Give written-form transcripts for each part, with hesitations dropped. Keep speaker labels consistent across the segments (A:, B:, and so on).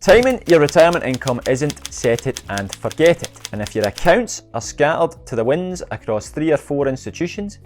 A: Timing your retirement income isn't set it and forget it, and if your accounts are scattered to the winds across 3 or 4 institutions,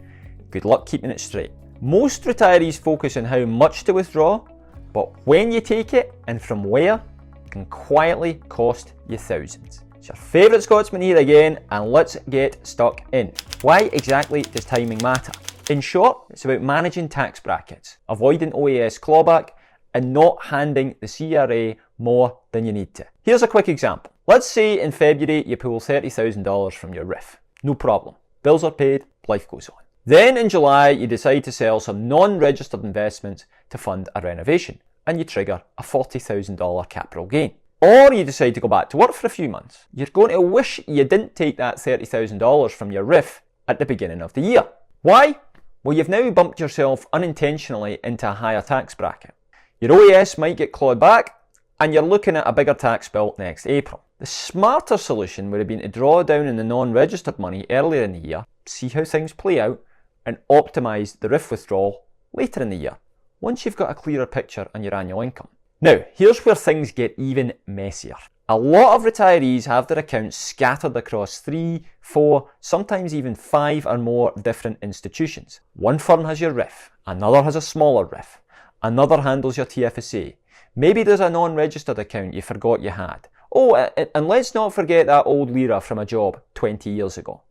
A: good luck keeping it straight. Most retirees focus on how much to withdraw, but when you take it and from where can quietly cost you thousands. It's your favourite Scotsman here again, and let's get stuck in. Why exactly does timing matter? In short, it's about managing tax brackets, avoiding OAS clawback, and not handing the CRA more than you need to. Here's a quick example. Let's say in February you pull $30,000 from your RRIF. No problem. Bills are paid, life goes on. Then in July you decide to sell some non-registered investments to fund a renovation, and you trigger a $40,000 capital gain. Or you decide to go back to work for a few months. You're going to wish you didn't take that $30,000 from your RRIF at the beginning of the year. Why? Well, you've now bumped yourself unintentionally into a higher tax bracket. Your OAS might get clawed back, and you're looking at a bigger tax bill next April. The smarter solution would have been to draw down in the non-registered money earlier in the year, see how things play out, and optimise the RRIF withdrawal later in the year, once you've got a clearer picture on your annual income. Now, here's where things get even messier. A lot of retirees have their accounts scattered across 3, 4, sometimes even 5 or more different institutions. One firm has your RRIF, another has a smaller RRIF, another handles your TFSA. Maybe there's a non-registered account you forgot you had. Oh, and let's not forget that old lira from a job 20 years ago.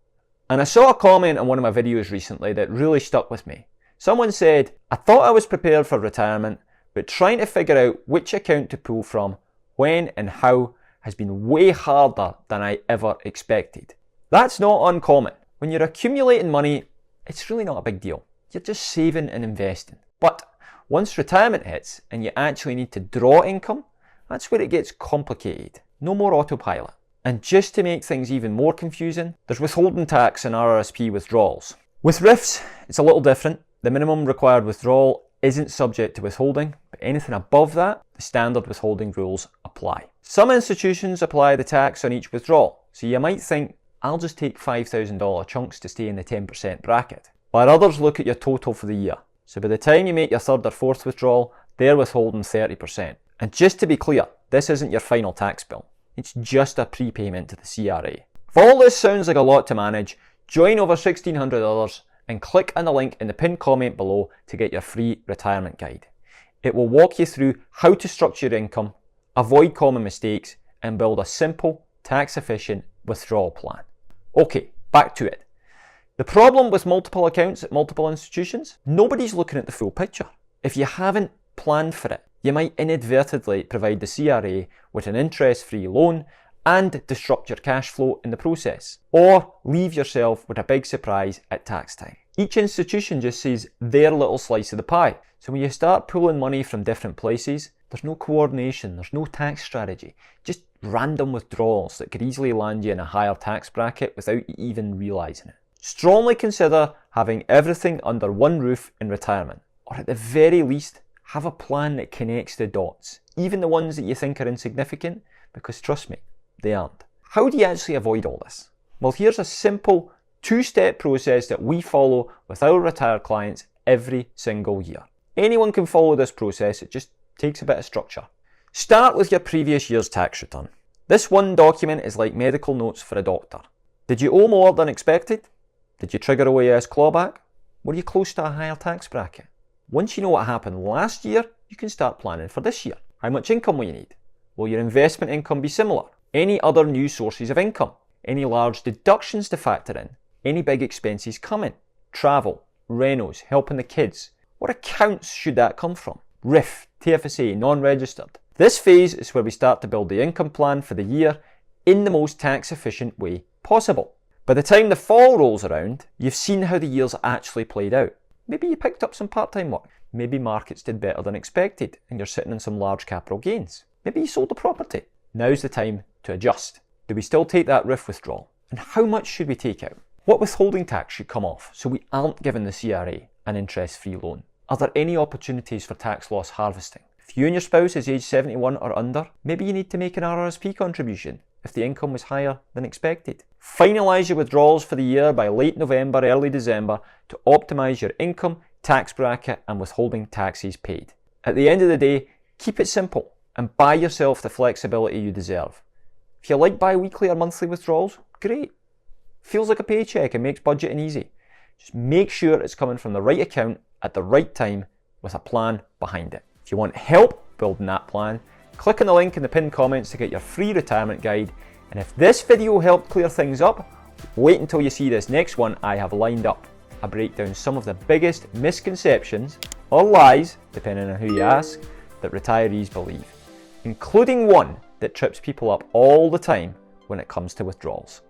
A: And I saw a comment on one of my videos recently that really stuck with me. Someone said, I thought I was prepared for retirement, but trying to figure out which account to pull from, when and how has been way harder than I ever expected. That's not uncommon. When you're accumulating money, it's really not a big deal. You're just saving and investing. But once retirement hits and you actually need to draw income, that's where it gets complicated. No more autopilot. And just to make things even more confusing, there's withholding tax and RRSP withdrawals. With RRIFs, it's a little different. The minimum required withdrawal isn't subject to withholding, but anything above that, the standard withholding rules apply. Some institutions apply the tax on each withdrawal, so you might think, I'll just take $5,000 chunks to stay in the 10% bracket. While others look at your total for the year. So by the time you make your 3rd or 4th withdrawal, they're withholding 30%. And just to be clear, this isn't your final tax bill. It's just a prepayment to the CRA. If all this sounds like a lot to manage, join over 1,600 others and click on the link in the pinned comment below to get your free retirement guide. It will walk you through how to structure your income, avoid common mistakes, and build a simple, tax-efficient withdrawal plan. Okay, back to it. The problem with multiple accounts at multiple institutions, nobody's looking at the full picture. If you haven't planned for it, you might inadvertently provide the CRA with an interest-free loan and disrupt your cash flow in the process, or leave yourself with a big surprise at tax time. Each institution just sees their little slice of the pie. So when you start pulling money from different places, there's no coordination, there's no tax strategy, just random withdrawals that could easily land you in a higher tax bracket without you even realising it. Strongly consider having everything under one roof in retirement, or at the very least, have a plan that connects the dots, even the ones that you think are insignificant, because trust me, they aren't. How do you actually avoid all this? Well, here's a simple 2-step process that we follow with our retired clients every single year. Anyone can follow this process, it just takes a bit of structure. Start with your previous year's tax return. This one document is like medical notes for a doctor. Did you owe more than expected? Did you trigger OAS clawback? Were you close to a higher tax bracket? Once you know what happened last year, you can start planning for this year. How much income will you need? Will your investment income be similar? Any other new sources of income? Any large deductions to factor in? Any big expenses coming? Travel, renos, helping the kids? What accounts should that come from? RRIF, TFSA, non-registered. This phase is where we start to build the income plan for the year in the most tax efficient way possible. By the time the fall rolls around, you've seen how the year's actually played out. Maybe you picked up some part-time work. Maybe markets did better than expected and you're sitting on some large capital gains. Maybe you sold a property. Now's the time to adjust. Do we still take that RRIF withdrawal? And how much should we take out? What withholding tax should come off so we aren't giving the CRA an interest-free loan? Are there any opportunities for tax loss harvesting? If you and your spouse is age 71 or under, maybe you need to make an RRSP contribution if the income was higher than expected. Finalise your withdrawals for the year by late November, early December to optimise your income, tax bracket and withholding taxes paid. At the end of the day, keep it simple and buy yourself the flexibility you deserve. If you like bi-weekly or monthly withdrawals, great. Feels like a paycheck and makes budgeting easy. Just make sure it's coming from the right account at the right time with a plan behind it. If you want help building that plan, click on the link in the pinned comments to get your free retirement guide. And if this video helped clear things up, wait until you see this next one I have lined up. I break down some of the biggest misconceptions, or lies, depending on who you ask, that retirees believe, including one that trips people up all the time when it comes to withdrawals.